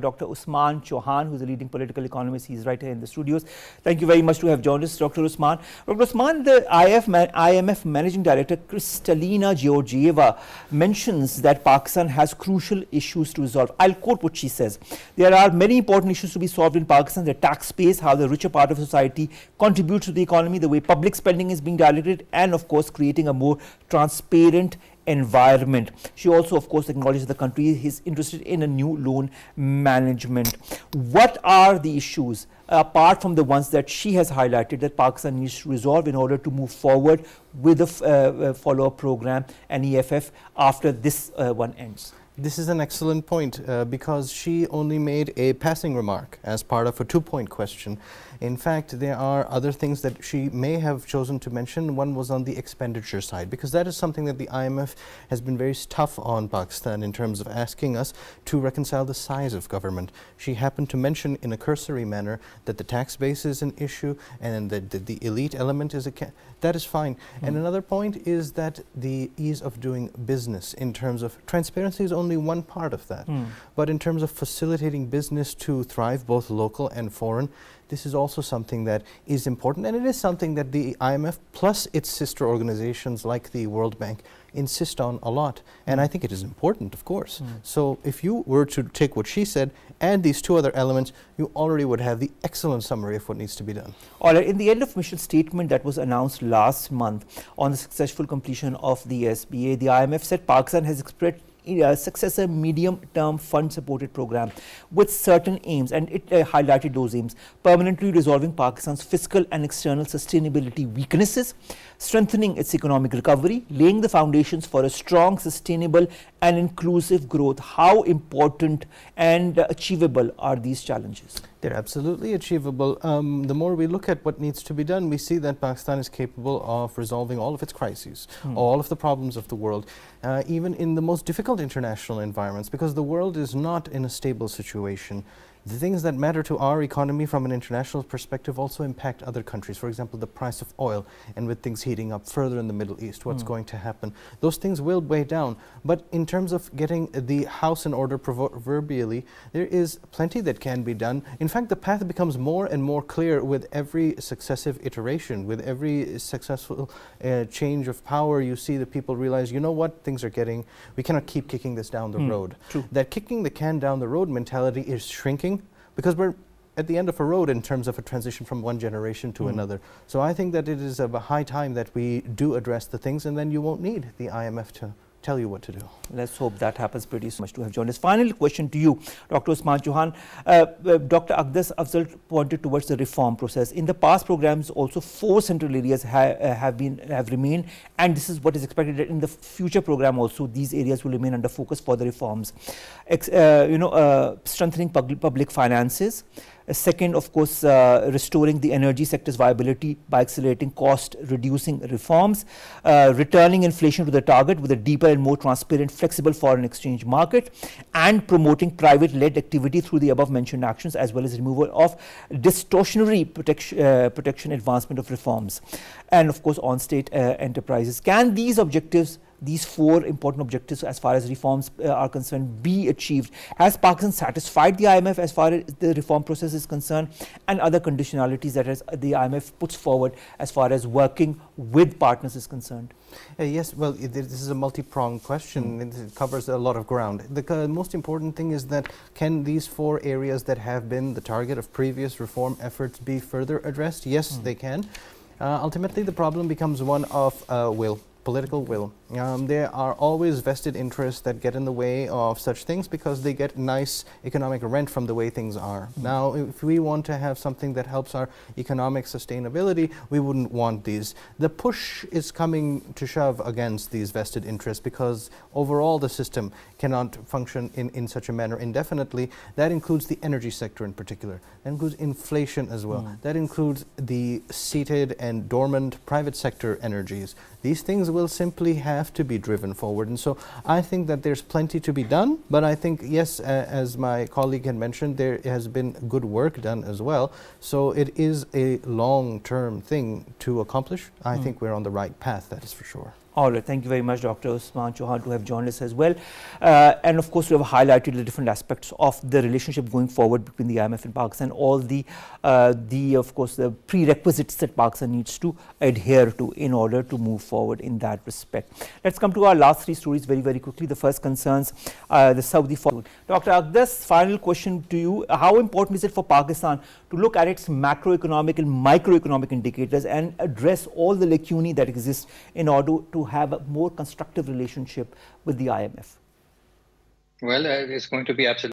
Dr. Usman Chohan, who is a leading political economist. He is right here in the studios. Thank you very much to have joined us, Dr. Usman. Dr. Usman, the IMF Managing Director Kristalina Georgieva mentions that Pakistan has crucial issues to resolve. I'll quote what she says. There are many important issues to be solved in Pakistan: the tax base, how the richer part of society contributes to the economy, the way public spending is being directed, and of course creating a more transparent environment. She also, of course, acknowledges the country is interested in a new loan management. What are the issues, apart from the ones that she has highlighted, that Pakistan needs to resolve in order to move forward with the follow-up program and EFF after this one ends? This is an excellent point because she only made a passing remark as part of a two-point question. In fact, there are other things that she may have chosen to mention. One was on the expenditure side, because that is something that the IMF has been very tough on Pakistan in terms of asking us to reconcile the size of government. She happened to mention in a cursory manner that the tax base is an issue and that the elite element is that is fine. And another point is that the ease of doing business in terms of transparency is only one part of that. But in terms of facilitating business to thrive, both local and foreign, this is also something that is important, and it is something that the IMF plus its sister organizations like the World Bank insist on a lot. And I think it is important, of course. So if you were to take what she said, add these two other elements, you already would have the excellent summary of what needs to be done. All right, in the end of mission statement that was announced last month on the successful completion of the SBA, the IMF said Pakistan has expressed a successor medium-term fund-supported program with certain aims, and it highlighted those aims: permanently resolving Pakistan's fiscal and external sustainability weaknesses, strengthening its economic recovery, laying the foundations for a strong, sustainable and inclusive growth. How important and achievable are these challenges? They're absolutely achievable. The more we look at what needs to be done, we see that Pakistan is capable of resolving all of its crises, all of the problems of the world, even in the most difficult international environments, because the world is not in a stable situation. The things that matter to our economy from an international perspective also impact other countries. For example, the price of oil, and with things heating up further in the Middle East, what's going to happen? Those things will weigh down. But in terms of getting the house in order proverbially, there is plenty that can be done. In fact, the path becomes more and more clear with every successive iteration, with every successful change of power. You see the people realize, you know what, we cannot keep kicking this down the road. True. That kicking the can down the road mentality is shrinking, because we're at the end of a road in terms of a transition from one generation to another. So I think that it is a high time that we do address the things, and then you won't need the IMF to tell you what to do. Let's hope that happens pretty soon. Much to have joined us. Final question to you, Dr. Usman Chohan. Dr. Aqdas Afzal pointed towards the reform process. In the past programs, also 4 central areas have remained, and this is what is expected that in the future program also these areas will remain under focus for the reforms. Strengthening public finances. Second, of course, restoring the energy sector's viability by accelerating cost-reducing reforms, returning inflation to the target with a deeper and more transparent, flexible foreign exchange market, and promoting private-led activity through the above-mentioned actions, as well as removal of distortionary protection advancement of reforms, and of course on-state enterprises. Can these objectives, these 4 important objectives as far as reforms are concerned, be achieved? Has Pakistan satisfied the IMF as far as the reform process is concerned, and other conditionalities that the IMF puts forward as far as working with partners is concerned? Yes, well, this is a multi-pronged question. It covers a lot of ground. The most important thing is that can these 4 areas that have been the target of previous reform efforts be further addressed? Yes, they can. Ultimately, the problem becomes one of political will. There are always vested interests that get in the way of such things because they get nice economic rent from the way things are. Now, if we want to have something that helps our economic sustainability, we wouldn't want these. The push is coming to shove against these vested interests because overall the system cannot function in such a manner indefinitely. That includes the energy sector in particular. That includes inflation as well. That includes the seated and dormant private sector energies. These things will simply have to be driven forward. And so I think that there's plenty to be done, but I think, yes, as my colleague had mentioned, there has been good work done as well. So it is a long-term thing to accomplish. I think we're on the right path, that is for sure. All right, thank you very much, Dr. Usman Chohan, to have joined us as well. And of course, we have highlighted the different aspects of the relationship going forward between the IMF and Pakistan, all the of course, the prerequisites that Pakistan needs to adhere to in order to move forward in that respect. Let's come to our last three stories very, very quickly. The first concerns the Saudi foreign. Dr. Aqdas, final question to you. How important is it for Pakistan to look at its macroeconomic and microeconomic indicators and address all the lacunae that exist in order to have a more constructive relationship with the IMF? Well, it's going to be absolutely